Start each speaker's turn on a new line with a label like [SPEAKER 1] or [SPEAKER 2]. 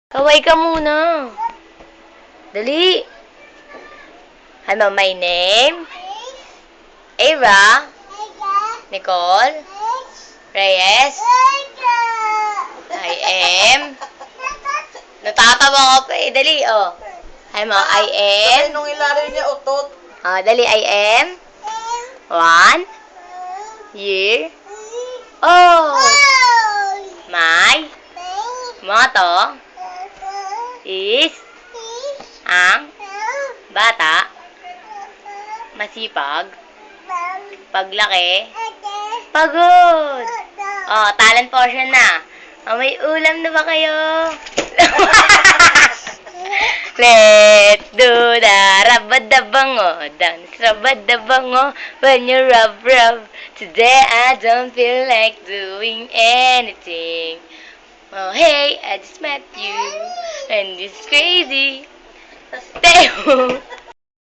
[SPEAKER 1] Kaway ka muna. Dali. Ano, my name? Ava? Nicole? Reyes? I am? Natatawa ka pa eh. Dali, oh. Ano, I am?
[SPEAKER 2] Sabay nung ilalim niya utot.
[SPEAKER 1] Dali, I am? 1 year old. My motto is ang bata masipag, paglaki, pagod. Talent portion na. May ulam na ba kayo? Let's do the rabadabango, dance rabadabango, when you rub. Today I don't feel like doing anything. Oh hey, I just met you, and it's crazy. Stay home.